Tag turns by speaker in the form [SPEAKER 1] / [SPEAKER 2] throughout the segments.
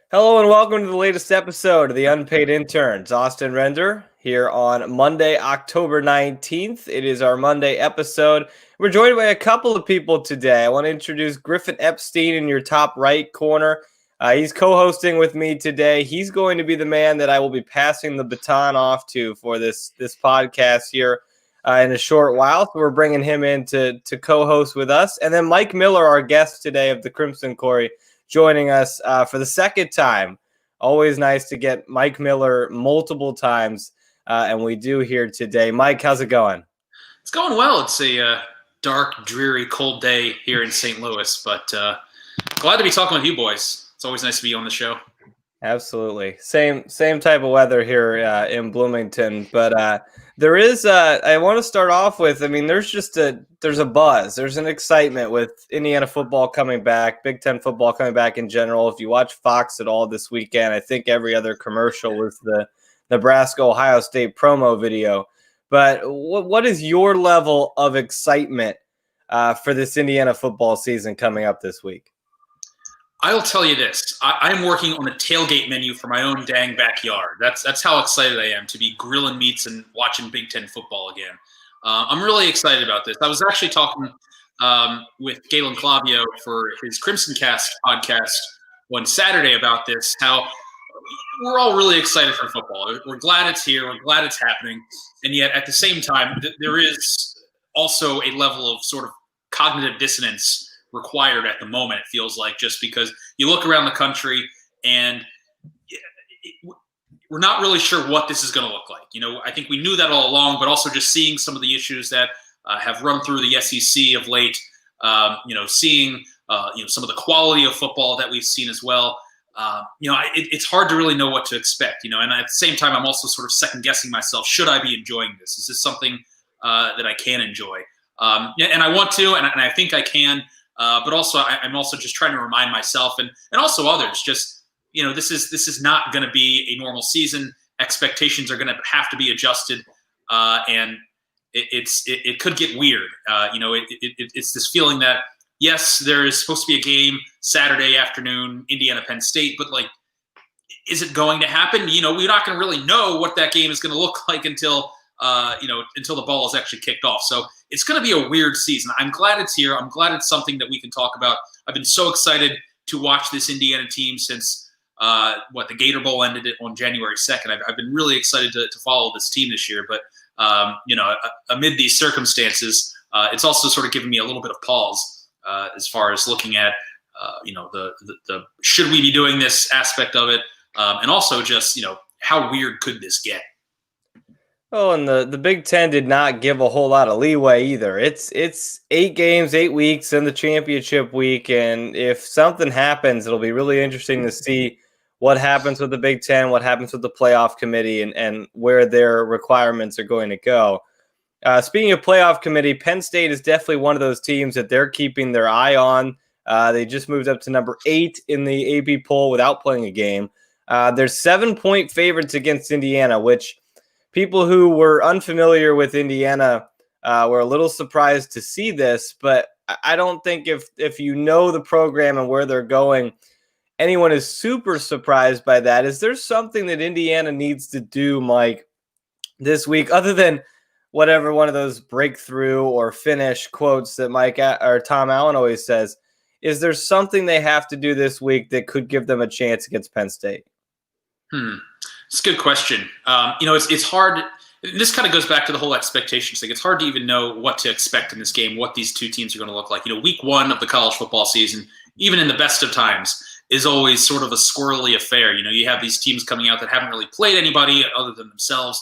[SPEAKER 1] Hello and welcome to the latest episode of the Unpaid Interns. Austin Render here on Monday, October 19th. It is our Monday episode. We're joined by a couple of people today. I want to introduce Griffin Epstein in your top right corner. He's co-hosting with me today. He's going to be the man that I will be passing the baton off to for this podcast here in a short while. So we're bringing him in to co-host with us. And then Mike Miller, our guest today of the Crimson Corey, joining us for the second time. Always nice to get Mike Miller multiple times, and we do here today. Mike, how's it going?
[SPEAKER 2] It's going well. It's a dark, dreary, cold day here in St. Louis, but glad to be talking with you boys. It's always nice to be on the show.
[SPEAKER 1] Absolutely. Same type of weather here in Bloomington, but there is I want to start off with, there's a buzz. There's an excitement with Indiana football coming back, Big Ten football coming back in general. If you watch Fox at all this weekend, I think every other commercial was the Nebraska-Ohio State promo video. But what is your level of excitement for this Indiana football season coming up this week?
[SPEAKER 2] I'll tell you this. I'm working on a tailgate menu for my own dang backyard. That's how excited I am to be grilling meats and watching Big Ten football again. I'm really excited about this. I was actually talking with Galen Clavio for his Crimson Cast podcast one Saturday about this, how we're all really excited for football. We're glad it's here. We're glad it's happening. And yet at the same time, there is also a level of sort of cognitive dissonance required at the moment, it feels like, just because you look around the country and we're not really sure what this is going to look like. I think we knew that all along, but also just seeing some of the issues that have run through the SEC of late, seeing some of the quality of football that we've seen as well. It's hard to really know what to expect, and at the same time, I'm also sort of second guessing myself. Should I be enjoying this? Is this something that I can enjoy? And I want to, and I think I can. But also, I'm also just trying to remind myself and also others, just, this is not going to be a normal season. Expectations are going to have to be adjusted, and it could get weird. It's this feeling that, yes, there is supposed to be a game Saturday afternoon, Indiana Penn State, but is it going to happen? We're not going to really know what that game is going to look like until the ball is actually kicked off. So it's going to be a weird season. I'm glad it's here. I'm glad it's something that we can talk about. I've been so excited to watch this Indiana team since the Gator Bowl ended on January 2nd. I've been really excited to follow this team this year. But, amid these circumstances, it's also sort of given me a little bit of pause as far as looking at, the should we be doing this aspect of it? And also just, how weird could this get?
[SPEAKER 1] Oh, and the Big Ten did not give a whole lot of leeway either. It's 8 games, 8 weeks in the championship week, and if something happens, it'll be really interesting to see what happens with the Big Ten, what happens with the playoff committee, and where their requirements are going to go. Speaking of playoff committee, Penn State is definitely one of those teams that they're keeping their eye on. They just moved up to number 8 in the AP poll without playing a game. They're 7-point favorites against Indiana, which people who were unfamiliar with Indiana were a little surprised to see this, but I don't think if you know the program and where they're going, anyone is super surprised by that. Is there something that Indiana needs to do, Mike, this week, other than whatever one of those breakthrough or finish quotes that Mike or Tom Allen always says? Is there something they have to do this week that could give them a chance against Penn State?
[SPEAKER 2] It's a good question. It's hard. This kind of goes back to the whole expectations thing. It's hard to even know what to expect in this game, what these two teams are going to look like. Week 1 of the college football season, even in the best of times, is always sort of a squirrely affair. You have these teams coming out that haven't really played anybody other than themselves.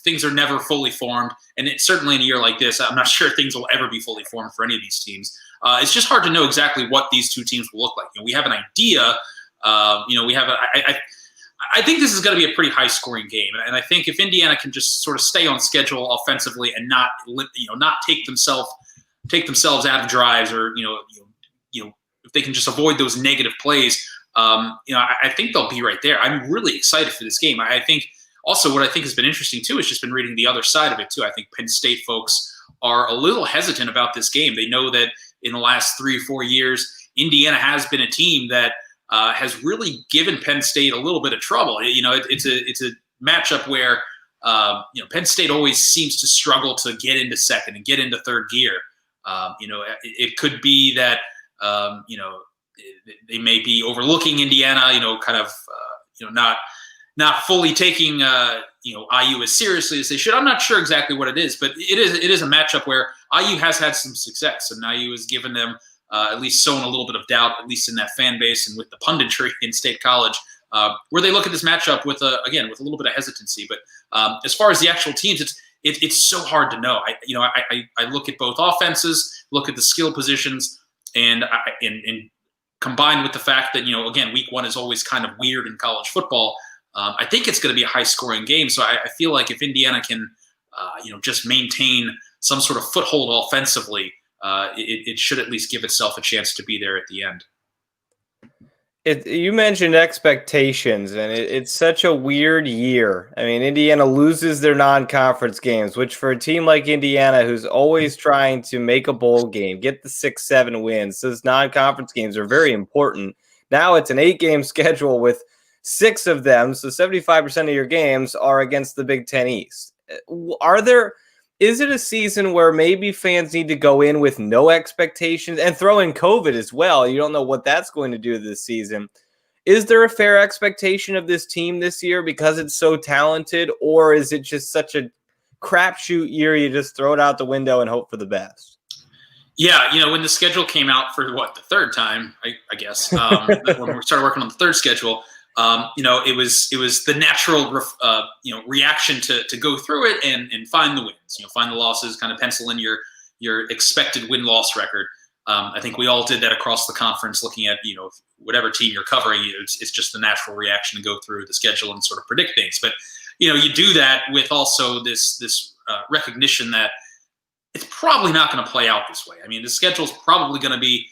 [SPEAKER 2] Things are never fully formed. And certainly in a year like this, I'm not sure things will ever be fully formed for any of these teams. It's just hard to know exactly what these two teams will look like. We have an idea. I think this is going to be a pretty high-scoring game, and I think if Indiana can just sort of stay on schedule offensively and not take themselves out of drives, or if they can just avoid those negative plays, I think they'll be right there. I'm really excited for this game. I think also what I think has been interesting too is just been reading the other side of it too. I think Penn State folks are a little hesitant about this game. They know that in the last 3 or 4 years, Indiana has been a team that has really given Penn State a little bit of trouble. It's a matchup where Penn State always seems to struggle to get into second and get into third gear. It could be that they may be overlooking Indiana. Kind of not fully taking IU as seriously as they should. I'm not sure exactly what it is, but it is a matchup where IU has had some success, and IU has given them at least sown a little bit of doubt, at least in that fan base and with the punditry in State College, where they look at this matchup with a little bit of hesitancy. But as far as the actual teams, it's so hard to know. I look at both offenses, look at the skill positions, and combined with the fact that again, week one is always kind of weird in college football. I think it's going to be a high-scoring game. So I feel like if Indiana can, just maintain some sort of foothold offensively, it should at least give itself a chance to be there at the end.
[SPEAKER 1] You mentioned expectations, and it's such a weird year. I mean, Indiana loses their non-conference games, which for a team like Indiana, who's always trying to make a bowl game, get the 6-7 wins, those non-conference games are very important. Now it's an 8-game schedule with 6 of them, so 75% of your games are against the Big Ten East. Is it a season where maybe fans need to go in with no expectations and throw in COVID as well? You don't know what that's going to do this season. Is there a fair expectation of this team this year because it's so talented, or is it just such a crapshoot year you just throw it out the window and hope for the best?
[SPEAKER 2] Yeah, when the schedule came out for the third time, I guess, when we started working on the third schedule, it was the natural, reaction to go through it and find the wins, find the losses, kind of pencil in your expected win-loss record. I think we all did that across the conference, looking at, whatever team you're covering. It's just the natural reaction to go through the schedule and sort of predict things. But, you do that with also this recognition that it's probably not going to play out this way. I mean, the schedule's probably going to be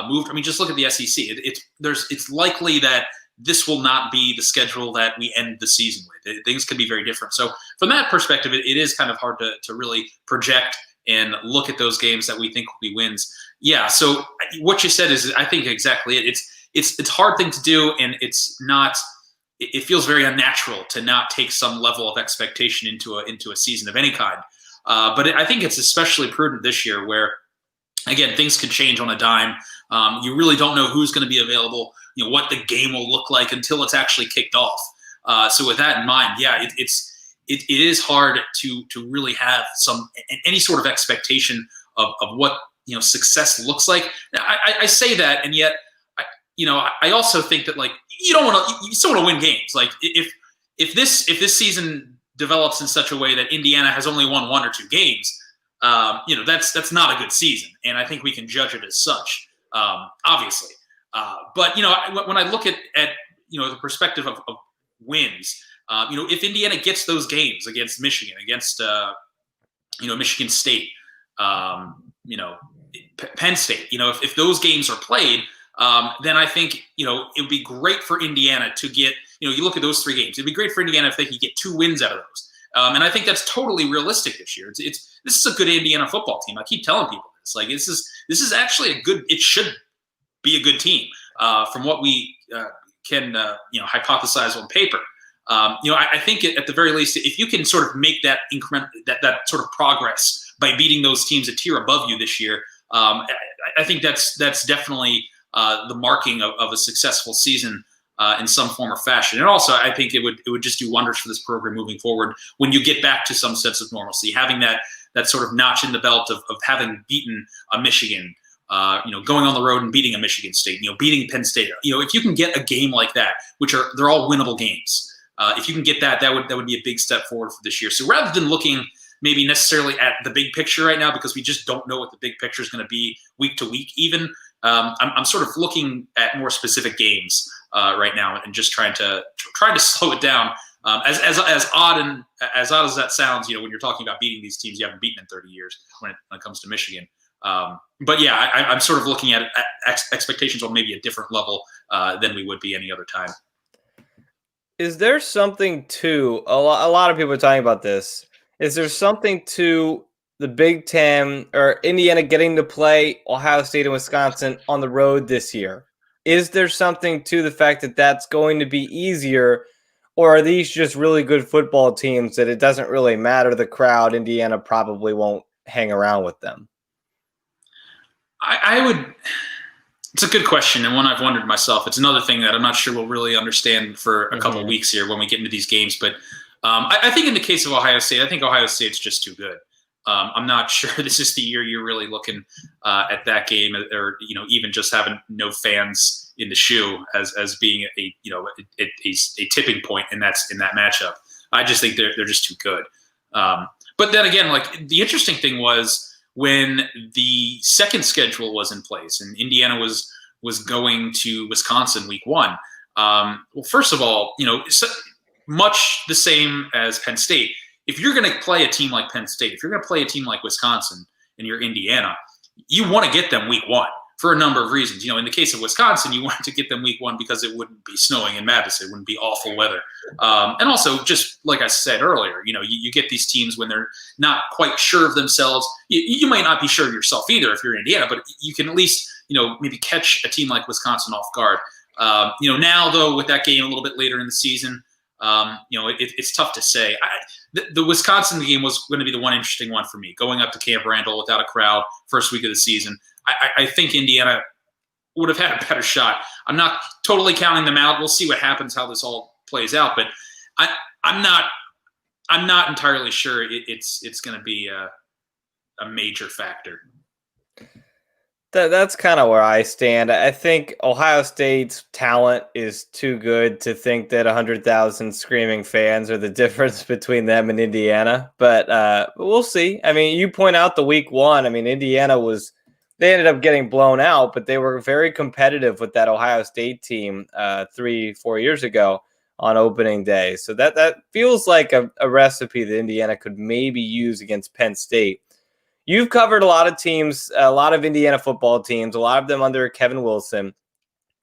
[SPEAKER 2] moved. I mean, just look at the SEC. It's likely that this will not be the schedule that we end the season with. Things could be very different. So from that perspective, it is kind of hard to really project and look at those games that we think will be wins. Yeah. So what you said is, I think, exactly it. It's a hard thing to do, and it's not. It feels very unnatural to not take some level of expectation into a season of any kind. But I think it's especially prudent this year, where again, things could change on a dime. You really don't know who's going to be available, what the game will look like until it's actually kicked off. So with that in mind, yeah, it is hard to really have any sort of expectation of what success looks like. I say that, and yet I also think that you still want to win games. Like if this season develops in such a way that Indiana has only won 1 or 2 games, that's not a good season, and I think we can judge it as such, obviously. But when I look at the perspective of wins, if Indiana gets those games against Michigan, against Michigan State, Penn State, if those games are played, then I think it would be great for Indiana to get. You look at those 3 games. It'd be great for Indiana if they could get 2 wins out of those. And I think that's totally realistic this year. This is a good Indiana football team. I keep telling people this. This is actually a good. It should be a good team from what we can hypothesize on paper. I think at the very least, if you can sort of make that increment, that sort of progress by beating those teams a tier above you this year, I think that's definitely the marking of a successful season. In some form or fashion. And also, I think it would just do wonders for this program moving forward when you get back to some sense of normalcy, having that sort of notch in the belt of having beaten a Michigan, going on the road and beating a Michigan State, beating Penn State. If you can get a game like that, they're all winnable games. If you can get that would be a big step forward for this year. So rather than looking maybe necessarily at the big picture right now, because we just don't know what the big picture is going to be week to week, even, I'm sort of looking at more specific games right now, and just trying to slow it down. As odd as that sounds, when you're talking about beating these teams you haven't beaten in 30 years when it comes to Michigan. But yeah, I'm sort of looking at expectations on maybe a different level than we would be any other time.
[SPEAKER 1] Is there something to a lot of people are talking about this? Is there something to the Big Ten or Indiana getting to play Ohio State and Wisconsin on the road this year? is there something to the fact that that's going to be easier, or are these just really good football teams that it doesn't really matter the crowd? Indiana probably won't hang around with them.
[SPEAKER 2] I would. It's a good question, and one I've wondered myself. It's another thing that I'm not sure we'll really understand for a couple of
[SPEAKER 1] Mm-hmm.
[SPEAKER 2] weeks here when we get into these games. But I think in the case of Ohio State, I think Ohio State's just too good. I'm not sure this is the year you're really looking at that game, or even just having no fans in the shoe as being a tipping point, and that's in that matchup. I just think they're just too good. But then again, like the interesting thing was when the second schedule was in place and Indiana was going to Wisconsin week 1. Well, first of all, so much the same as Penn State. If you're going to play a team like Penn State, if you're going to play a team like Wisconsin and you're Indiana, you want to get them week 1 for a number of reasons. In the case of Wisconsin, you wanted to get them week 1 because it wouldn't be snowing in Madison, it wouldn't be awful weather. And also, just like I said earlier, you get these teams when they're not quite sure of themselves. You might not be sure of yourself either if you're Indiana, but you can at least, maybe catch a team like Wisconsin off guard. Now, though, with that game a little bit later in the season, it's tough to say. The Wisconsin game was going to be the one interesting one for me, going up to Camp Randall without a crowd first week of the season. I think Indiana would have had a better shot. I'm not totally counting them out. We'll see what happens, how this all plays out. But I'm not entirely sure it's going to be a major factor.
[SPEAKER 1] That's kind of where I stand. I think Ohio State's talent is too good to think that 100,000 screaming fans are the difference between them and Indiana. But we'll see. I mean, you point out the week 1. I mean, they ended up getting blown out, but they were very competitive with that Ohio State team 3-4 years ago on opening day. So that feels like a recipe that Indiana could maybe use against Penn State. You've covered a lot of teams, a lot of Indiana football teams, a lot of them under Kevin Wilson,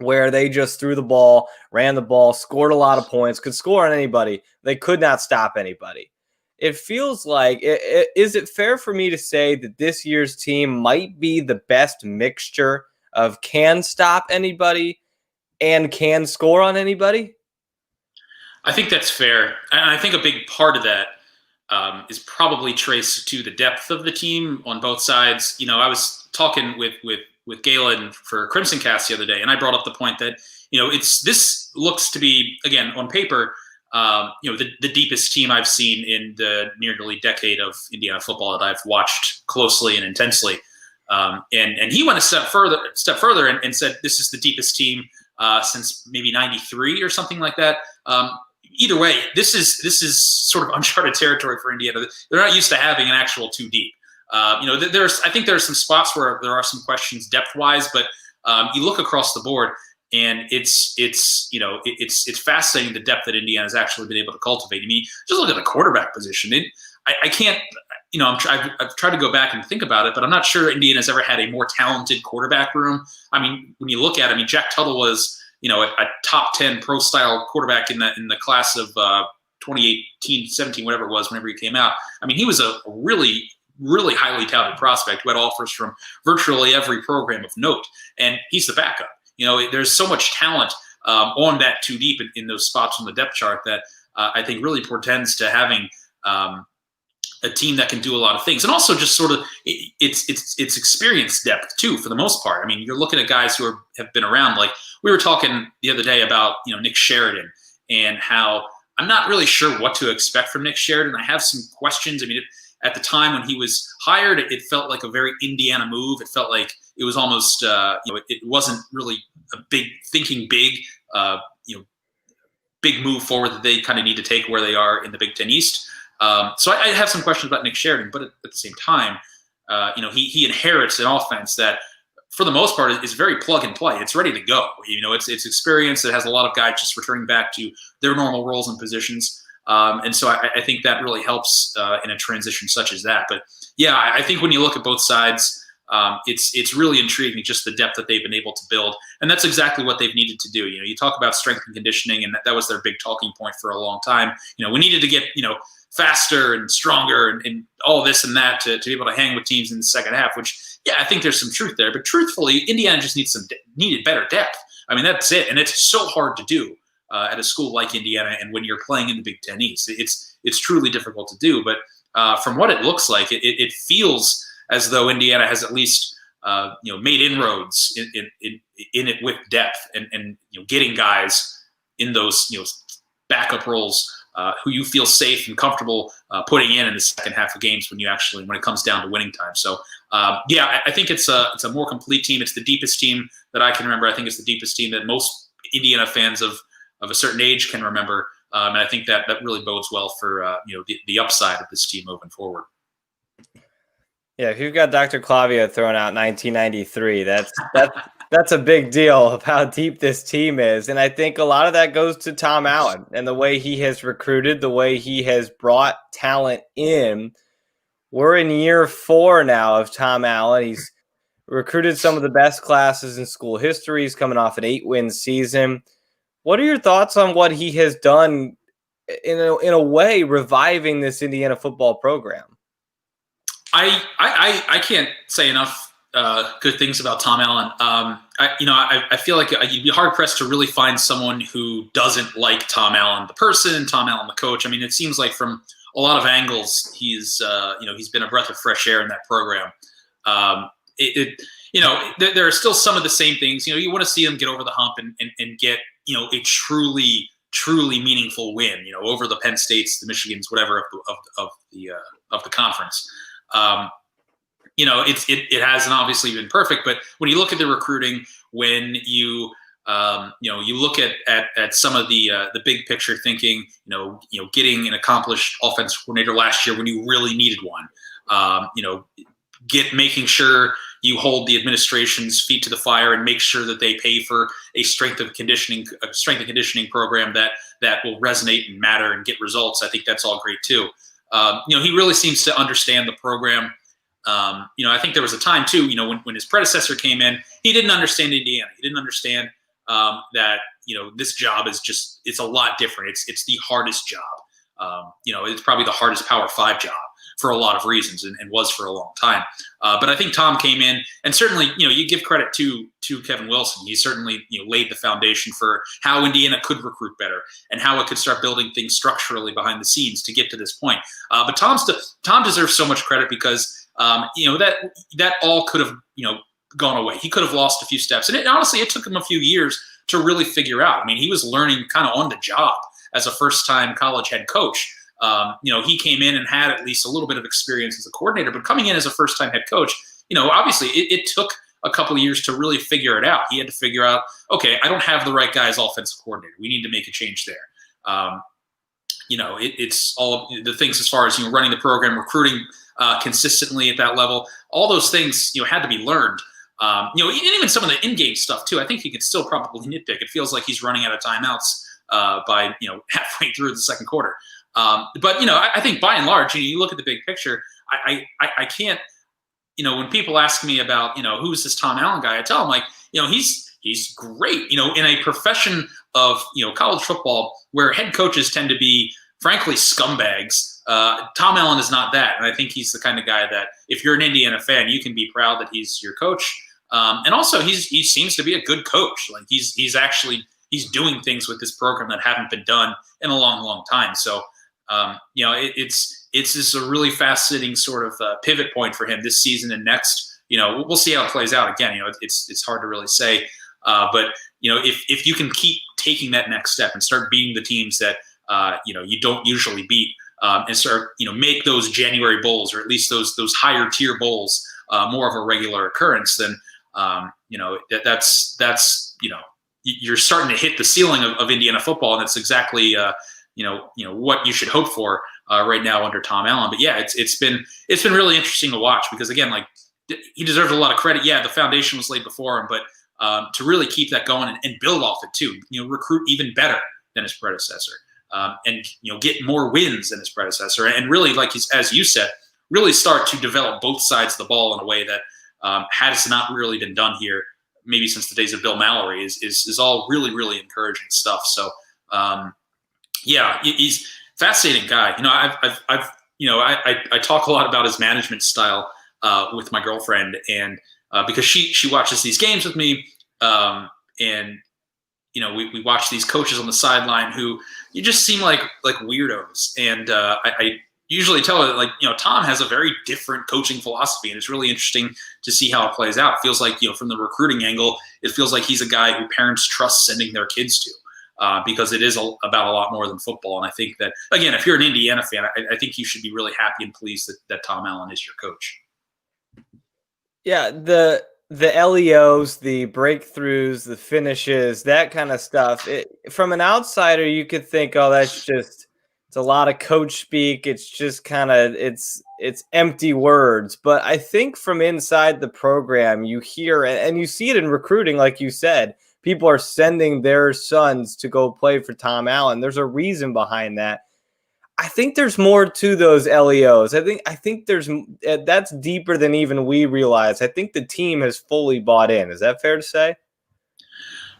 [SPEAKER 1] where they just threw the ball, ran the ball, scored a lot of points, could score on anybody. They could not stop anybody. It feels like, is it fair for me to say that this year's team might be the best mixture of can stop anybody and can score on anybody?
[SPEAKER 2] I think that's fair. And I think a big part of that is probably traced to the depth of the team on both sides. I was talking with Galen for Crimson Cast the other day, and I brought up the point that this looks to be, again, on paper, the deepest team I've seen in the nearly decade of Indiana football that I've watched closely and intensely. And he went a step further and said this is the deepest team since maybe '93 or something like that. Either way, this is sort of uncharted territory for Indiana. They're not used to having an actual two deep. I think there are some spots where there are some questions depth wise, but you look across the board and it's fascinating the depth that Indiana's actually been able to cultivate. I mean, just look at the quarterback position. I can't. I've tried to go back and think about it, but I'm not sure Indiana's ever had a more talented quarterback room. I mean, when you look at it, I mean, Jack Tuttle was a top 10 pro style quarterback in the class of 2018, 17, whatever it was, whenever he came out. I mean, he was a really, really highly touted prospect who had offers from virtually every program of note, and he's the backup. There's so much talent on that two deep in those spots on the depth chart that I think really portends to having a team that can do a lot of things, and also just sort of it's experience depth too, for the most part. I mean, you're looking at guys who have been around. Like we were talking the other day about Nick Sheridan and how I'm not really sure what to expect from Nick Sheridan. I have some questions. I mean, at the time when he was hired, it felt like a very Indiana move. It felt like it was almost it wasn't really a big big move forward that they kind of need to take where they are in the Big Ten East. So I have some questions about Nick Sheridan, but at the same time, he inherits an offense that, for the most part, is very plug and play. It's ready to go. It's experience that has a lot of guys just returning back to their normal roles and positions. And so I think that really helps in a transition such as that. But yeah, I think when you look at both sides, it's really intriguing just the depth that they've been able to build, and that's exactly what they've needed to do. You talk about strength and conditioning, and that was their big talking point for a long time. We needed to get faster and stronger and all this and that to be able to hang with teams in the second half, which, yeah, I think there's some truth there. But truthfully, Indiana just needed better depth. I mean, that's it. And it's so hard to do at a school like Indiana. And when you're playing in the Big Ten East, it's truly difficult to do. But from what it looks like, it feels as though Indiana has at least made inroads in it with depth and getting guys in those backup roles who you feel safe and comfortable putting in the second half of games when it comes down to winning time. So I think it's a more complete team. It's the deepest team that I can remember. I think it's the deepest team that most Indiana fans of a certain age can remember. And I think that really bodes well for the upside of this team moving forward.
[SPEAKER 1] Yeah, if you've got Dr. Clavia throwing out 1993, that's a big deal of how deep this team is. And I think a lot of that goes to Tom Allen and the way he has recruited, the way he has brought talent in. We're in year 4 now of Tom Allen. He's recruited some of the best classes in school history. He's coming off an 8-win season. What are your thoughts on what he has done in a way reviving this Indiana football program?
[SPEAKER 2] I can't say enough good things about Tom Allen. I feel like you'd be hard pressed to really find someone who doesn't like Tom Allen, the person, Tom Allen, the coach. I mean, it seems like from a lot of angles, he's been a breath of fresh air in that program. There are still some of the same things. You want to see him get over the hump and get a truly meaningful win. Over the Penn States, the Michigans, whatever of the conference. It hasn't obviously been perfect, but when you look at the recruiting, when you look at some of the big picture thinking, getting an accomplished offensive coordinator last year when you really needed one, making sure you hold the administration's feet to the fire and make sure that they pay for a strength and conditioning program that will resonate and matter and get results. I think that's all great too. He really seems to understand the program. I think there was a time too, when his predecessor came in, he didn't understand Indiana. He didn't understand that, this job is it's a lot different. It's the hardest job. It's probably the hardest Power 5 job for a lot of reasons and was for a long time. But I think Tom came in and certainly, you give credit to Kevin Wilson. He certainly, laid the foundation for how Indiana could recruit better and how it could start building things structurally behind the scenes to get to this point. But Tom deserves so much credit because, that all could have, gone away. He could have lost a few steps. And honestly, it took him a few years to really figure out. I mean, he was learning kind of on the job as a first-time college head coach. He came in and had at least a little bit of experience as a coordinator, but coming in as a first-time head coach, obviously it took a couple of years to really figure it out. He had to figure out, okay, I don't have the right guy as offensive coordinator. We need to make a change there. It's all the things as far as, running the program, recruiting consistently at that level. All those things, had to be learned. And even some of the in-game stuff too. I think he could still probably nitpick. It feels like he's running out of timeouts by halfway through the second quarter. But I think by and large, you look at the big picture. I can't. When people ask me about who's this Tom Allen guy, I tell them he's great. In a profession of college football where head coaches tend to be frankly scumbags. Tom Allen is not that, and I think he's the kind of guy that if you're an Indiana fan, you can be proud that he's your coach. And also, he seems to be a good coach. Like he's doing things with this program that haven't been done in a long, long time. So, it's just a really fascinating sort of pivot point for him this season and next. We'll see how it plays out. Again, it's hard to really say. But if you can keep taking that next step and start beating the teams that you don't usually beat, and start make those January bowls or at least those higher tier bowls more of a regular occurrence, then that's you're starting to hit the ceiling of Indiana football, and that's exactly what you should hope for right now under Tom Allen. But yeah, it's been really interesting to watch because again, like he deserves a lot of credit. Yeah, the foundation was laid before him, but to really keep that going and build off it too, recruit even better than his predecessor, and get more wins than his predecessor, and really, like as you said, really start to develop both sides of the ball in a way that has not really been done here, maybe since the days of Bill Mallory. Is all really, really encouraging stuff. So. Yeah, he's a fascinating guy. I talk a lot about his management style with my girlfriend, and because she watches these games with me, and we watch these coaches on the sideline who you just seem like weirdos. And I usually tell it, like, Tom has a very different coaching philosophy, and it's really interesting to see how it plays out. It feels like, from the recruiting angle, it feels like he's a guy who parents trust sending their kids to. Because it is about a lot more than football. And I think that, again, if you're an Indiana fan, I think you should be really happy and pleased that Tom Allen is your coach.
[SPEAKER 1] Yeah, the LEOs, the breakthroughs, the finishes, that kind of stuff. From an outsider, you could think, oh, it's a lot of coach speak. It's just kind of it's empty words. But I think from inside the program, you hear and you see it in recruiting, like you said. People are sending their sons to go play for Tom Allen. There's a reason behind that. I think there's more to those LEOs. I think that's deeper than even we realize. I think the team has fully bought in. Is that fair to say?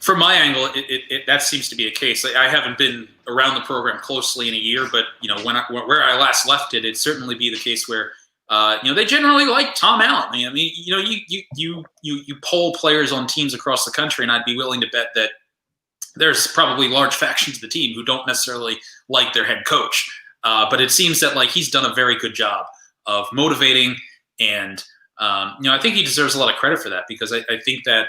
[SPEAKER 2] From my angle, that seems to be a case. I haven't been around the program closely in a year, but where I last left it, it'd certainly be the case where they generally like Tom Allen. I mean, you poll players on teams across the country, and I'd be willing to bet that there's probably large factions of the team who don't necessarily like their head coach. But it seems that he's done a very good job of motivating, and I think he deserves a lot of credit for that, because I think that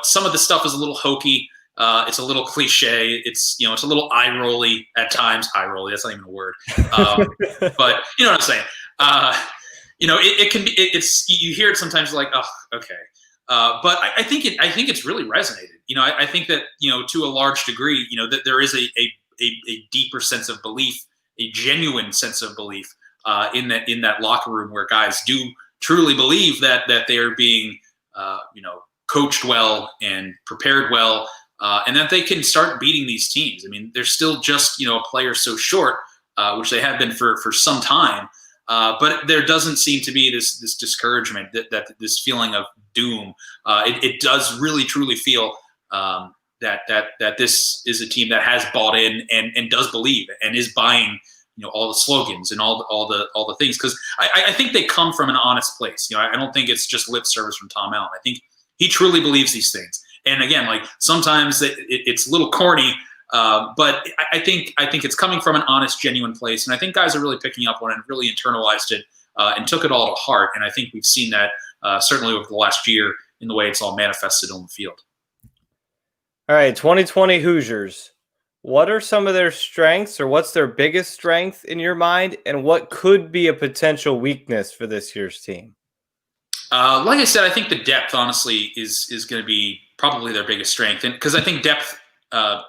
[SPEAKER 2] some of the stuff is a little hokey. It's a little cliche. It's a little eye rolly at times. Eye rolly, that's not even a word. But you know what I'm saying. It can be. You hear it sometimes like, oh, okay. But I think it's really resonated. I think that to a large degree, that there is a deeper sense of belief, a genuine sense of belief in that locker room, where guys do truly believe that they are being coached well and prepared well, and that they can start beating these teams. I mean, they're still just a player so short, which they have been for some time. But there doesn't seem to be this discouragement, that this feeling of doom. It does really truly feel that this is a team that has bought in and does believe and is buying all the slogans and all the things, because I think they come from an honest place. I don't think it's just lip service from Tom Allen. I think he truly believes these things. And again, sometimes it's a little corny. But I think it's coming from an honest, genuine place, and I think guys are really picking up on it and really internalized it and took it all to heart. And I think we've seen that certainly over the last year in the way it's all manifested on the field.
[SPEAKER 1] All right, 2020 Hoosiers. What are some of their strengths, or what's their biggest strength in your mind, and what could be a potential weakness for this year's team?
[SPEAKER 2] Like I said, I think the depth, honestly, is going to be probably their biggest strength, and because I think depth.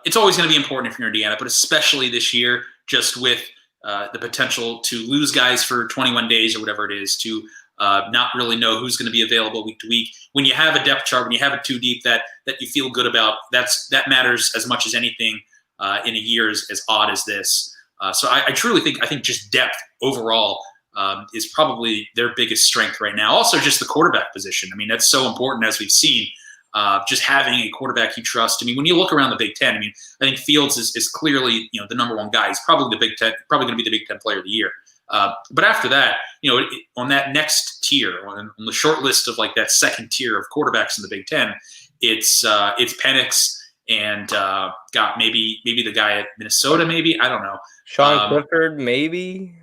[SPEAKER 2] It's always going to be important if you're Indiana, but especially this year, just with the potential to lose guys for 21 days or whatever it is, to not really know who's going to be available week to week. When you have a depth chart, when you have it too deep that you feel good about, that matters as much as anything in a year as odd as this. So I truly think just depth overall is probably their biggest strength right now. Also, just the quarterback position. I mean, that's so important, as we've seen. Just having a quarterback you trust. I mean, when you look around the Big Ten, I think Fields is clearly the number one guy. He's probably going to be the Big Ten Player of the Year. But after that, on that next tier, on the short list of that second tier of quarterbacks in the Big Ten, it's Penix and got maybe the guy at Minnesota. Maybe, I don't know.
[SPEAKER 1] Sean Clifford, maybe.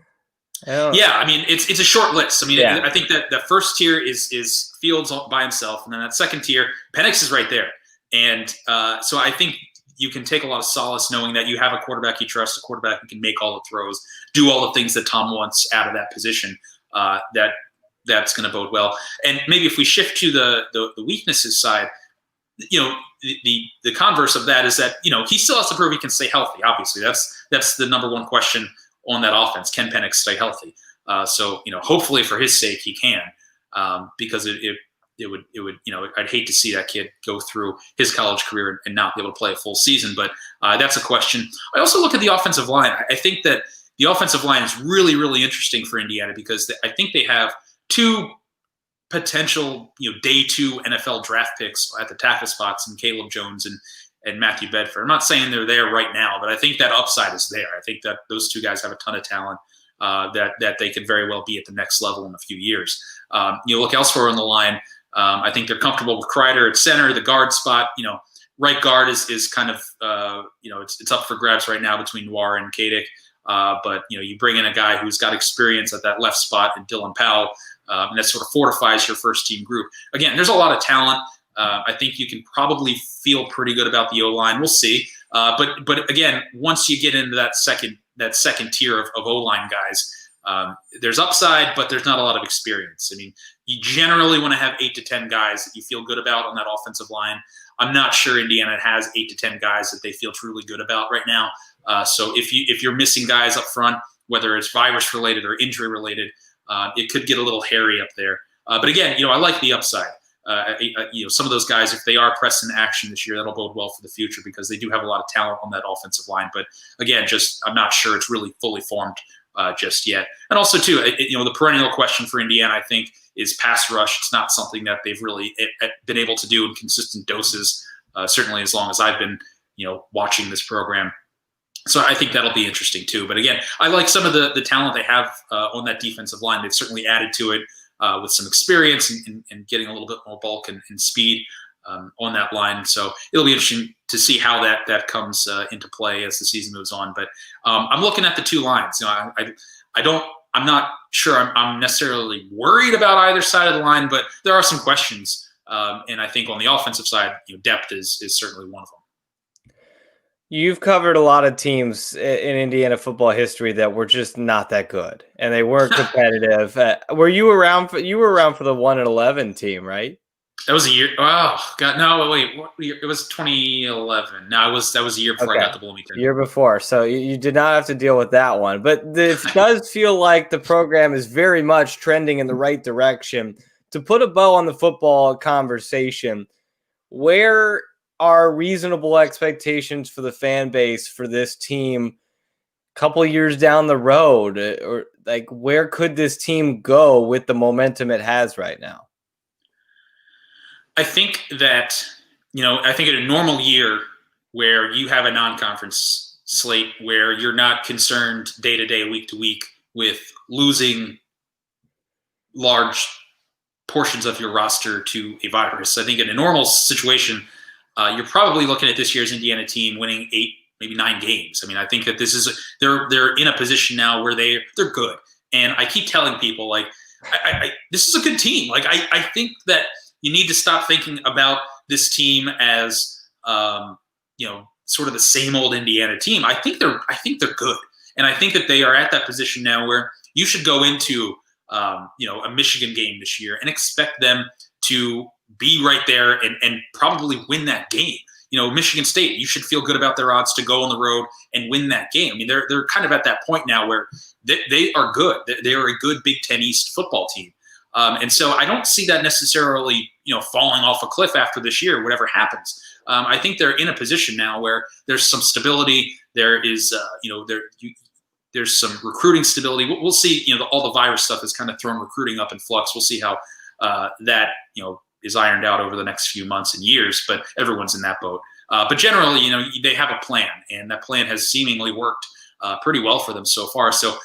[SPEAKER 2] Yeah, I mean, it's a short list. I mean,
[SPEAKER 1] yeah.
[SPEAKER 2] I think that the first tier is Fields by himself, and then that second tier, Penix is right there. And so I think you can take a lot of solace knowing that you have a quarterback you trust, a quarterback who can make all the throws, do all the things that Tom wants out of that position. That's going to bode well. And maybe if we shift to the weaknesses side, the converse of that is that he still has to prove he can stay healthy. Obviously, that's the number one question on that offense. Can Penix stay healthy? So hopefully for his sake he can, because it would I'd hate to see that kid go through his college career and not be able to play a full season. But that's a question. I also look at the offensive line. I think that the offensive line is really, really interesting for Indiana, because I think they have two potential day two NFL draft picks at the tackle spots in Caleb Jones and Matthew Bedford. I'm not saying they're there right now, but I think that upside is there. I think that those two guys have a ton of talent that they could very well be at the next level in a few years. Look elsewhere on the line. I think they're comfortable with Kreider at center, the guard spot. right guard is kind of it's up for grabs right now between Noir and Kadick. But you bring in a guy who's got experience at that left spot in Dylan Powell, and that sort of fortifies your first team group. Again, there's a lot of talent. I think you can probably feel pretty good about the O-line. We'll see. But again, once you get into that second tier of O-line guys, there's upside, but there's not a lot of experience. I mean, you generally want to have 8 to 10 guys that you feel good about on that offensive line. I'm not sure Indiana has 8 to 10 guys that they feel truly good about right now. So if you're missing guys up front, whether it's virus related or injury related, it could get a little hairy up there. But again, I like the upside. Some of those guys, if they are pressed in action this year, that'll bode well for the future because they do have a lot of talent on that offensive line. But again, I'm not sure it's really fully formed just yet. And also, too, the perennial question for Indiana, I think, is pass rush. It's not something that they've really been able to do in consistent doses, certainly as long as I've been, watching this program. So I think that'll be interesting, too. But again, I like some of the talent they have on that defensive line. They've certainly added to it with some experience and getting a little bit more bulk and speed on that line. So it'll be interesting to see how that comes into play as the season moves on. But I'm looking at the two lines. I'm not sure I'm necessarily worried about either side of the line, but there are some questions. And I think on the offensive side, depth is certainly one of them.
[SPEAKER 1] You've covered a lot of teams in Indiana football history that were just not that good, and they weren't competitive. Were you around? You were around for the 1-11 team, right?
[SPEAKER 2] That was a year. Oh God, no! Wait, what year? It was 2011. No, that was a year before I got to Bloomington.
[SPEAKER 1] Year before, so you did not have to deal with that one. But it does feel like the program is very much trending in the right direction. To put a bow on the football conversation, where are reasonable expectations for the fan base for this team a couple years down the road? Or like, where could this team go with the momentum it has right now?
[SPEAKER 2] I think that, I think in a normal year where you have a non-conference slate where you're not concerned day to day, week to week with losing large portions of your roster to a virus. I think in a normal situation, you're probably looking at this year's Indiana team winning 8, maybe 9 games. I mean, I think that they're in a position now where they're good. And I keep telling people, like, this is a good team. Like, I think that you need to stop thinking about this team as, sort of the same old Indiana team. I think they're good. And I think that they are at that position now where you should go into, a Michigan game this year and expect them to be right there and probably win that game. Michigan State, you should feel good about their odds to go on the road and win that game. I mean, they're kind of at that point now where they are good. They are a good Big Ten East football team. And so I don't see that necessarily, falling off a cliff after this year, whatever happens. I think they're in a position now where there's some stability. There is, there's some recruiting stability. We'll see, all the virus stuff has kind of thrown recruiting up in flux. We'll see how that, is ironed out over the next few months and years, but everyone's in that boat. But generally, they have a plan, and that plan has seemingly worked pretty well for them so far. So,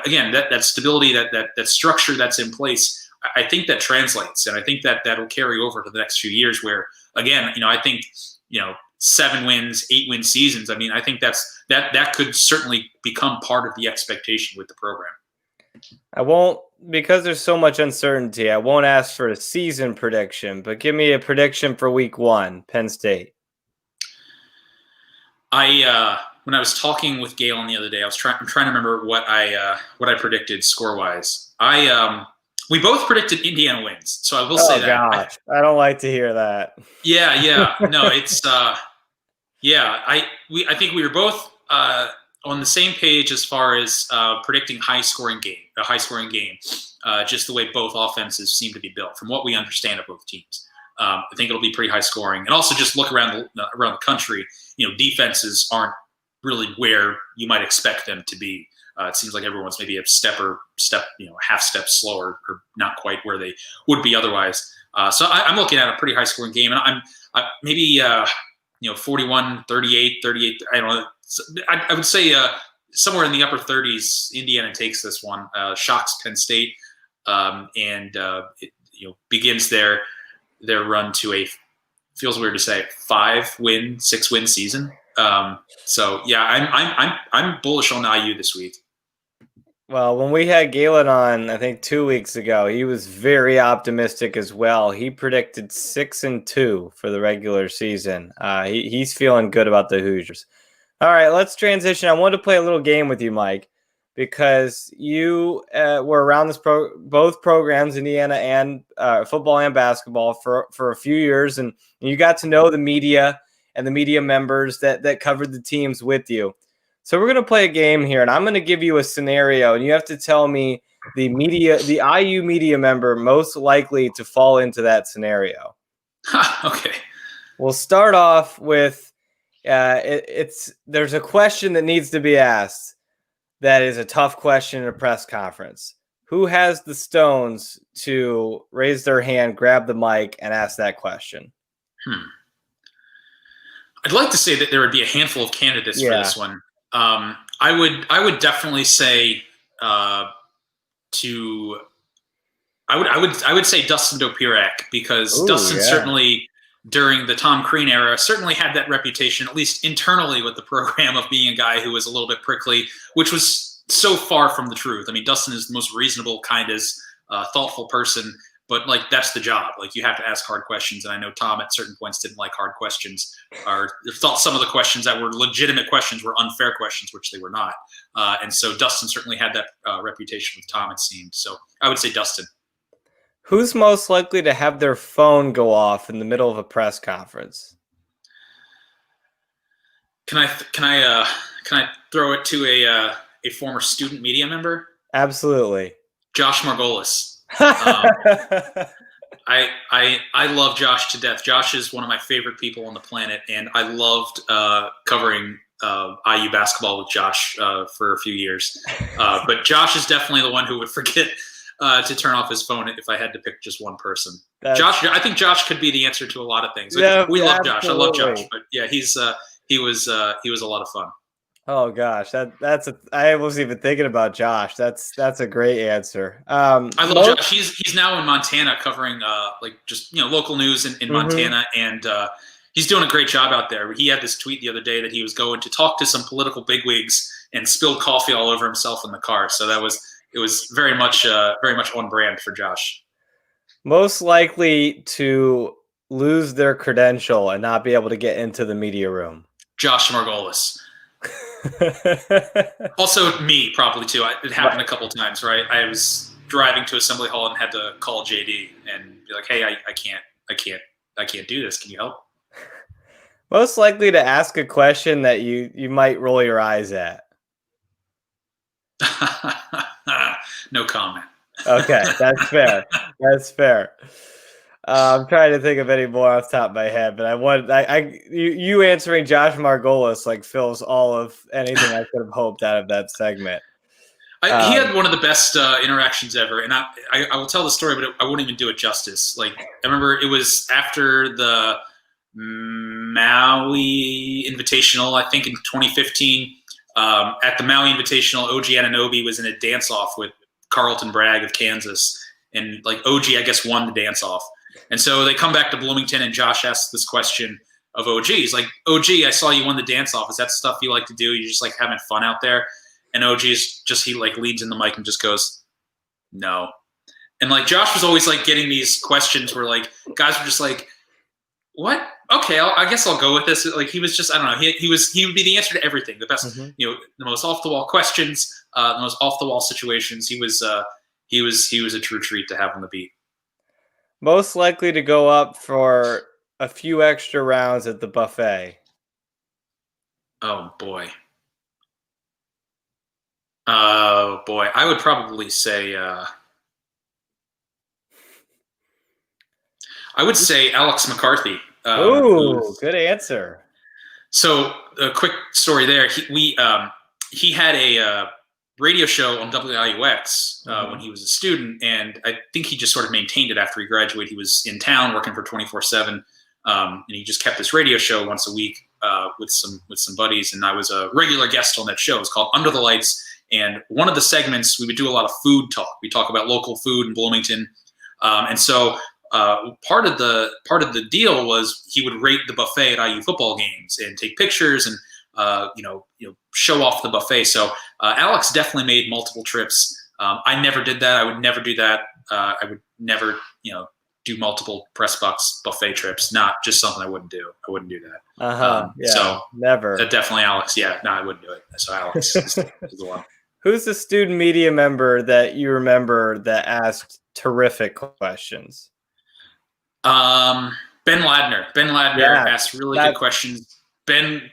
[SPEAKER 2] again, that stability, that structure that's in place, I think that translates, and I think that will carry over to the next few years where, again, I think, 7 wins, 8-win seasons. I mean, I think that could certainly become part of the expectation with the program.
[SPEAKER 1] I won't, because there's so much uncertainty, I won't ask for a season prediction, but give me a prediction for week 1, Penn State.
[SPEAKER 2] When I was talking with Galen the other day, I'm trying to remember what I predicted score-wise. We both predicted Indiana wins, so I will say that.
[SPEAKER 1] Gosh, I don't like to hear that.
[SPEAKER 2] Yeah. No, it's I think we were both on the same page as far as predicting a high scoring game, just the way both offenses seem to be built from what we understand of both teams. I think it'll be pretty high scoring, and also just look around the country. Defenses aren't really where you might expect them to be. It seems like everyone's maybe a half step slower, or not quite where they would be otherwise. So I'm looking at a pretty high scoring game, and I'm maybe 41, 38. I don't know. I would say somewhere in the upper 30s. Indiana takes this one, shocks Penn State, and begins their run to a feels weird to say, 5-win, 6-win season. So yeah, I'm bullish on IU this week.
[SPEAKER 1] Well, when we had Galen on, I think 2 weeks ago, he was very optimistic as well. He predicted 6-2 for the regular season. He's feeling good about the Hoosiers. All right, let's transition. I wanted to play a little game with you, Mike, because you were around both programs, Indiana and football and basketball, for a few years, and you got to know the media and the media members that covered the teams with you. So we're going to play a game here, and I'm going to give you a scenario, and you have to tell me the IU media member most likely to fall into that scenario.
[SPEAKER 2] Okay.
[SPEAKER 1] We'll start off with there's a question that needs to be asked that is a tough question in a press conference. Who has the stones to raise their hand, grab the mic, and ask that question?
[SPEAKER 2] I'd like to say that there would be a handful of candidates for this one. I would definitely say I would say Dustin Dopirak, because Dustin certainly during the Tom Crean era certainly had that reputation, at least internally with the program, of being a guy who was a little bit prickly, which was so far from the truth. I mean, Dustin is the most reasonable, kindest, thoughtful person, but like that's the job. Like you have to ask hard questions, and I know Tom at certain points didn't like hard questions, or thought some of the questions that were legitimate questions were unfair questions, which they were not. And so Dustin certainly had that reputation with Tom, it seemed. So I would say Dustin.
[SPEAKER 1] Who's most likely to have their phone go off in the middle of a press conference?
[SPEAKER 2] Can I throw it to a former student media member?
[SPEAKER 1] Absolutely.
[SPEAKER 2] Josh Margolis. I love Josh to death. Josh is one of my favorite people on the planet, and I loved covering IU basketball with Josh for a few years. But Josh is definitely the one who would forget to turn off his phone if I had to pick just one person. I think Josh could be the answer to a lot of things.
[SPEAKER 1] Yeah,
[SPEAKER 2] we love Josh. I love Josh, but yeah, he was a lot of fun.
[SPEAKER 1] Oh gosh, I wasn't even thinking about Josh. That's a great answer.
[SPEAKER 2] I love Josh. He's now in Montana covering local news in Montana, and he's doing a great job out there. He had this tweet the other day that he was going to talk to some political bigwigs and spilled coffee all over himself in the car. So it was very much on brand for Josh.
[SPEAKER 1] Most likely to lose their credential and not be able to get into the media room.
[SPEAKER 2] Josh Margolis. Also me, probably too. It happened a couple times, right? I was driving to Assembly Hall and had to call JD and be like, "Hey, I can't do this. Can you help?"
[SPEAKER 1] Most likely to ask a question that you might roll your eyes at.
[SPEAKER 2] No comment.
[SPEAKER 1] Okay, that's fair. That's fair. I'm trying to think of any more off the top of my head, but you answering Josh Margolis like fills all of anything I could have hoped out of that segment.
[SPEAKER 2] He had one of the best interactions ever, and I will tell the story, but I won't even do it justice. Like I remember it was after the Maui Invitational, I think in 2015. At the Maui Invitational, OG Anunoby was in a dance-off with Carlton Bragg of Kansas, and like OG, I guess, won the dance-off. And so they come back to Bloomington, and Josh asks this question of OG. He's like, "OG, I saw you won the dance-off. Is that stuff you like to do? You just like having fun out there?" And OG's he like leads in the mic and just goes, "No." And like Josh was always like getting these questions where like guys were just like, "What? Okay, I guess I'll go with this." Like he was just, I don't know. He would be the answer to everything. The best, the most off the wall questions, the most off the wall situations. He was a true treat to have on the beat.
[SPEAKER 1] Most likely to go up for a few extra rounds at the buffet.
[SPEAKER 2] Oh boy. I would probably say. I would say Alex McCarthy.
[SPEAKER 1] Good answer.
[SPEAKER 2] So a quick story there. He had a radio show on WIUX when he was a student, and I think he just sort of maintained it after he graduated. He was in town working for 24/7, and he just kept this radio show once a week with some buddies. And I was a regular guest on that show. It's called Under the Lights, and one of the segments we would do a lot of food talk. We talk about local food in Bloomington, and so part of the deal was he would rate the buffet at IU football games and take pictures and show off the buffet. So Alex definitely made multiple trips. I never did that. I would never do that. I would never do multiple press box buffet trips. Not just something I wouldn't do. I wouldn't do that. So
[SPEAKER 1] never.
[SPEAKER 2] Definitely Alex. Yeah, no, I wouldn't do it. So Alex is the one.
[SPEAKER 1] Who's the student media member that you remember that asked terrific questions?
[SPEAKER 2] Ben Ladner. Ben Ladner asked really good questions. Ben,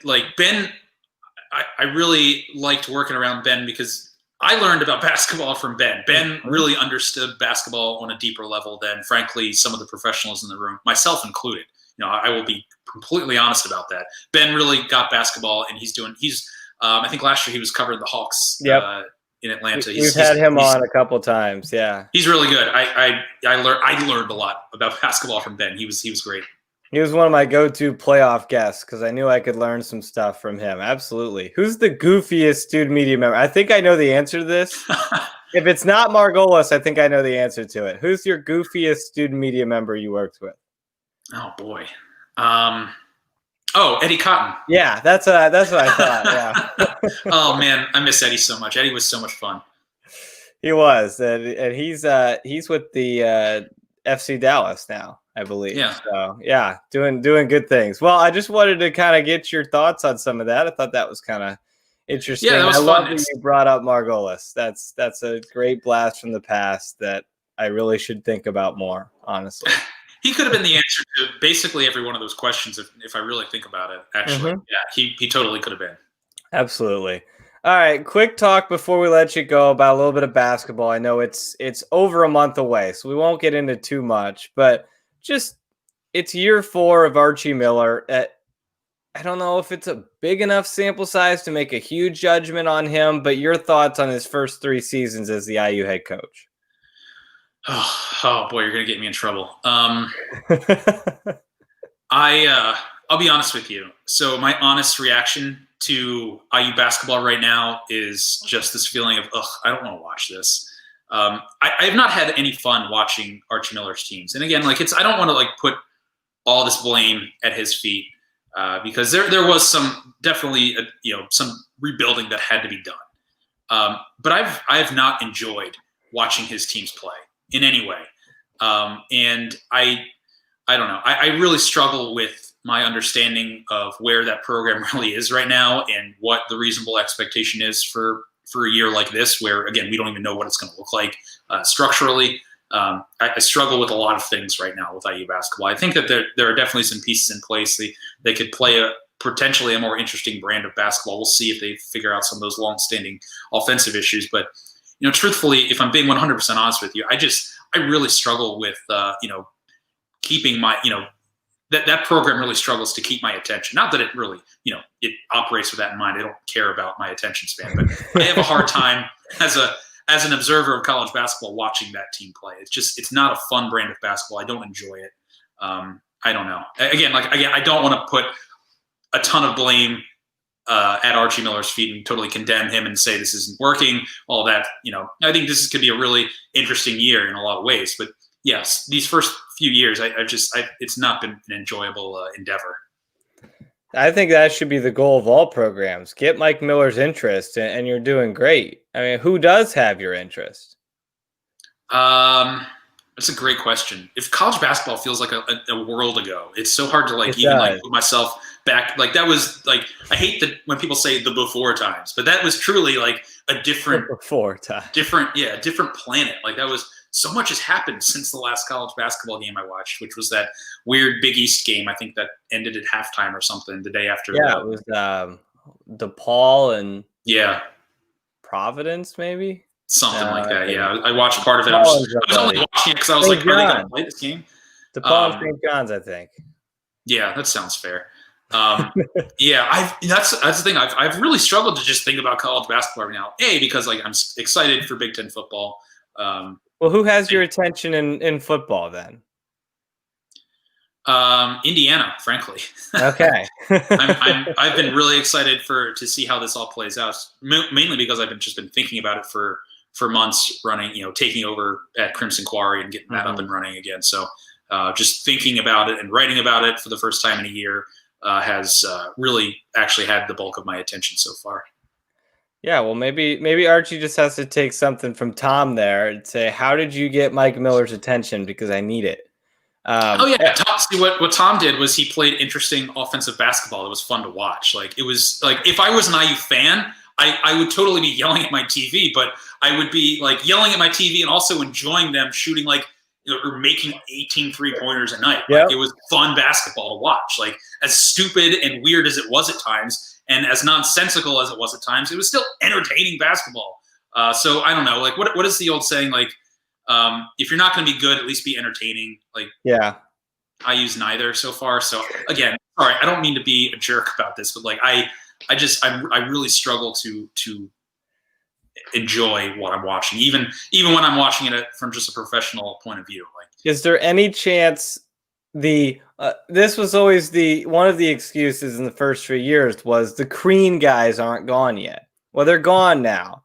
[SPEAKER 2] I really liked working around Ben because I learned about basketball from Ben. Ben really understood basketball on a deeper level than, frankly, some of the professionals in the room, myself included. I will be completely honest about that. Ben really got basketball, and I think last year he was covering the Hawks in Atlanta.
[SPEAKER 1] We've had him on a couple times. Yeah,
[SPEAKER 2] he's really good. I learned a lot about basketball from Ben. He was great.
[SPEAKER 1] He was one of my go-to playoff guests because I knew I could learn some stuff from him. Absolutely. Who's the goofiest student media member? I think I know the answer to this. If it's not Margolis, I think I know the answer to it. Who's your goofiest student media member you worked with?
[SPEAKER 2] Oh boy. Eddie Cotton.
[SPEAKER 1] Yeah, that's what I thought. Yeah.
[SPEAKER 2] Oh man, I miss Eddie so much. Eddie was so much fun.
[SPEAKER 1] He was, and he's with the FC Dallas now, I believe.
[SPEAKER 2] Yeah.
[SPEAKER 1] So yeah, doing good things. Well, I just wanted to kind of get your thoughts on some of that. I thought that was kind of interesting.
[SPEAKER 2] Yeah, that was
[SPEAKER 1] fun.
[SPEAKER 2] love
[SPEAKER 1] that you brought up Margolis. That's a great blast from the past that I really should think about more, honestly.
[SPEAKER 2] He could have been the answer to basically every one of those questions if I really think about it, actually. Yeah, he totally could have been. Absolutely.
[SPEAKER 1] All right, quick talk before we let you go about a little bit of basketball. I know it's over a month away, so we won't get into too much, but just it's year 4 of Archie Miller. I don't know if it's a big enough sample size to make a huge judgment on him, but your thoughts on his first 3 seasons as the IU head coach?
[SPEAKER 2] Oh boy, you're gonna get me in trouble. I'll be honest with you. So my honest reaction to IU basketball right now is just this feeling of, I don't want to watch this. I have not had any fun watching Archie Miller's teams. And again, I don't want to put all this blame at his feet because there was definitely some rebuilding that had to be done. But I have not enjoyed watching his teams play in any way. And I don't know. I really struggle with my understanding of where that program really is right now and what the reasonable expectation is for a year like this, where, again, we don't even know what it's going to look like structurally. I struggle with a lot of things right now with IU basketball. I think that there are definitely some pieces in place. They could play potentially a more interesting brand of basketball. We'll see if they figure out some of those long-standing offensive issues. But, truthfully, if I'm being 100% honest with you, I really struggle with, keeping my, that program really struggles to keep my attention. Not that it really, it operates with that in mind. I don't care about my attention span, but I have a hard time as an observer of college basketball watching that team play. It's not a fun brand of basketball. I don't enjoy it. I don't know. Again, I don't want to put a ton of blame at Archie Miller's feet and totally condemn him and say this isn't working. All that, I think this could be a really interesting year in a lot of ways. But yes, these first few years, it's not been an enjoyable endeavor.
[SPEAKER 1] I think that should be the goal of all programs. Get Mike Miller's interest, and you're doing great. I mean, who does have your interest?
[SPEAKER 2] That's a great question. If college basketball feels like a world ago, it's so hard to put myself back. That was I hate that when people say the before times, but that was truly a different
[SPEAKER 1] before time,
[SPEAKER 2] different planet. That was. So much has happened since the last college basketball game I watched, which was that weird Big East game. I think that ended at halftime or something the day after.
[SPEAKER 1] Yeah, it was DePaul and Providence, maybe
[SPEAKER 2] something like that. Yeah, I watched part of it. I was only watching it because I was like, "Are they going to play this game?"
[SPEAKER 1] DePaul and St. John's, I think.
[SPEAKER 2] Yeah, that sounds fair. Yeah, that's the thing. I've really struggled to just think about college basketball right now. Because I'm excited for Big Ten football.
[SPEAKER 1] Well, who has your attention in football then?
[SPEAKER 2] Indiana, frankly.
[SPEAKER 1] Okay.
[SPEAKER 2] I've been really excited to see how this all plays out. Mainly because I've been thinking about it for months, running, taking over at Crimson Quarry and getting that up and running again. So just thinking about it and writing about it for the first time in a year has really actually had the bulk of my attention so far.
[SPEAKER 1] Yeah, well, maybe Archie just has to take something from Tom there and say, "How did you get Mike Miller's attention? Because I need it."
[SPEAKER 2] Oh yeah, see what Tom did was he played interesting offensive basketball. It was fun to watch. Like it was like if I was an IU fan, I would totally be yelling at my TV, but I would be like yelling at my TV and also enjoying them shooting like or making 18 3-pointers a night.
[SPEAKER 1] Yep.
[SPEAKER 2] Like it was fun basketball to watch. Like as stupid and weird as it was at times, and as nonsensical as it was at times, it was still entertaining basketball. So I don't know, like what is the old saying? Like if you're not going to be good, at least be entertaining. Like
[SPEAKER 1] Yeah.
[SPEAKER 2] I use neither so far. So again, sorry, I don't mean to be a jerk about this, but like I really struggle to enjoy what I'm watching, even when I'm watching it from just a professional point of view. Like,
[SPEAKER 1] is there any chance this was always the one of the excuses in the first 3 years was the Crean guys aren't gone yet? Well, they're gone now.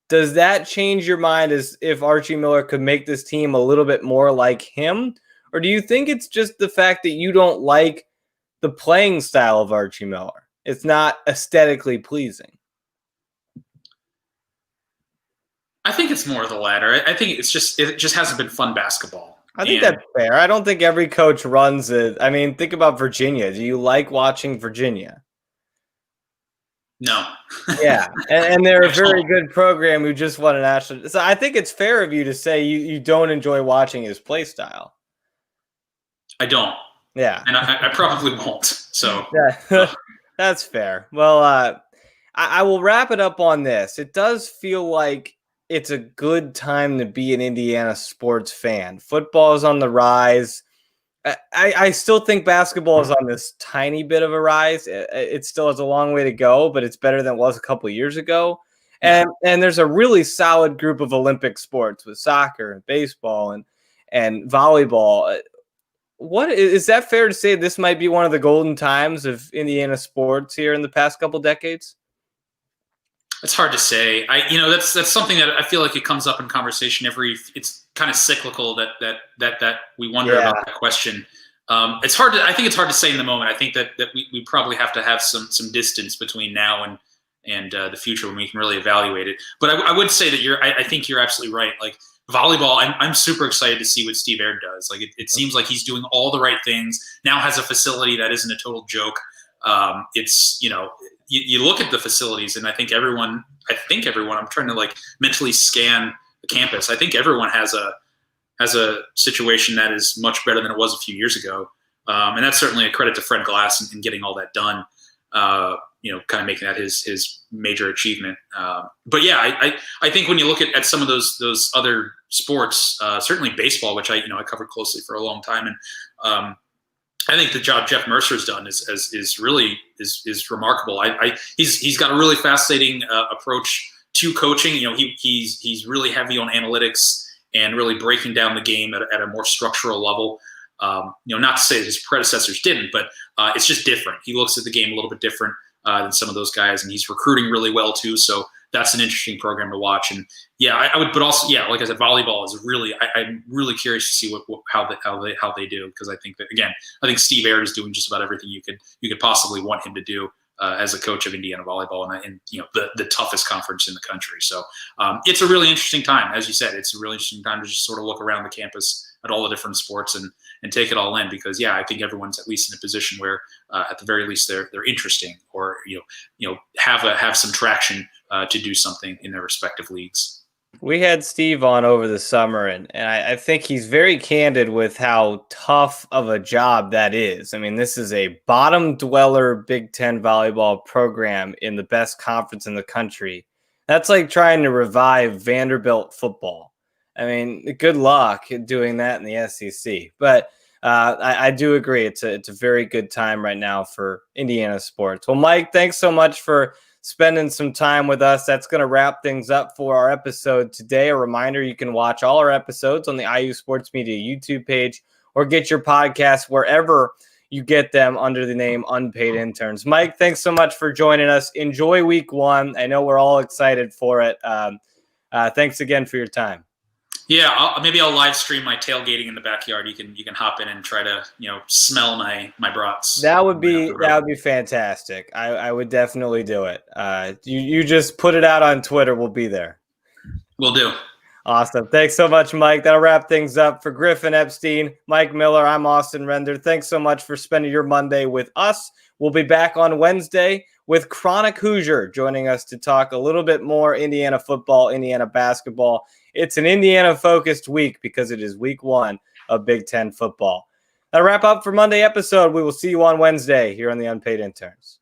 [SPEAKER 1] Does that change your mind as if Archie Miller could make this team a little bit more like him? Or do you think it's just the fact that you don't like the playing style of Archie Miller? It's not aesthetically pleasing.
[SPEAKER 2] I think it's more of the latter. I think it just hasn't been fun basketball.
[SPEAKER 1] I think that's fair. I don't think every coach runs it. I mean, think about Virginia. Do you like watching Virginia?
[SPEAKER 2] No.
[SPEAKER 1] Yeah, and they're a very good program who just won a national. So I think it's fair of you to say you don't enjoy watching his play style.
[SPEAKER 2] I don't.
[SPEAKER 1] Yeah,
[SPEAKER 2] and I probably won't. So
[SPEAKER 1] yeah, that's fair. Well, I will wrap it up on this. It does feel like it's a good time to be an Indiana sports fan. Football is on the rise. I still think basketball is on this tiny bit of a rise. It still has a long way to go, but it's better than it was a couple of years ago. And there's a really solid group of Olympic sports with soccer and baseball and volleyball. What is that fair to say? This might be one of the golden times of Indiana sports here in the past couple decades.
[SPEAKER 2] It's hard to say. That's something that I feel like it comes up in conversation it's kind of cyclical that we wonder about that question. It's hard to, I think it's hard to say in the moment. I think that we probably have to have some distance between now and the future when we can really evaluate it. But I would say that I think you're absolutely right. Like volleyball, I'm super excited to see what Steve Aird does. Like it seems like he's doing all the right things, now has a facility that isn't a total joke. You look at the facilities, and I think everyone, I'm trying to like mentally scan the campus. I think everyone has a situation that is much better than it was a few years ago. And that's certainly a credit to Fred Glass and getting all that done, kind of making that his major achievement. But yeah, I think when you look at some of those other sports, certainly baseball, which I covered closely for a long time. And, I think the job Jeff Mercer's done is really remarkable. He's got a really fascinating approach to coaching. He's really heavy on analytics and really breaking down the game at a more structural level. Not to say that his predecessors didn't, but it's just different. He looks at the game a little bit different than some of those guys, and he's recruiting really well too. So that's an interesting program to watch. And yeah, I would, but also, yeah, like I said, volleyball is really, I'm really curious to see how they do. Because I think Steve Aird is doing just about everything you could possibly want him to do as a coach of Indiana volleyball and the toughest conference in the country. So it's a really interesting time. As you said, it's a really interesting time to just sort of look around the campus at all the different sports and take it all in, because yeah, I think everyone's at least in a position where at the very least they're interesting, or have some traction to do something in their respective leagues.
[SPEAKER 1] We had Steve on over the summer, and I think he's very candid with how tough of a job that is. I mean, this is a bottom dweller Big Ten volleyball program in the best conference in the country. That's like trying to revive Vanderbilt football. I mean, good luck doing that in the SEC. But I do agree. It's a very good time right now for Indiana sports. Well, Mike, thanks so much for spending some time with us. That's going to wrap things up for our episode today. A reminder, you can watch all our episodes on the IU Sports Media YouTube page or get your podcasts wherever you get them under the name Unpaid Interns. Mike, thanks so much for joining us. Enjoy week one. I know we're all excited for it. Thanks again for your time.
[SPEAKER 2] Yeah, maybe I'll live stream my tailgating in the backyard. You can hop in and try to smell my brats.
[SPEAKER 1] That would be fantastic. I would definitely do it. You just put it out on Twitter. We'll be there.
[SPEAKER 2] Will do.
[SPEAKER 1] Awesome. Thanks so much, Mike. That'll wrap things up for Griffin Epstein, Mike Miller. I'm Austin Render. Thanks so much for spending your Monday with us. We'll be back on Wednesday with Chronic Hoosier joining us to talk a little bit more Indiana football, Indiana basketball. It's an Indiana-focused week because it is week 1 of Big Ten football. That'll wrap up for Monday episode. We will see you on Wednesday here on the Unpaid Interns.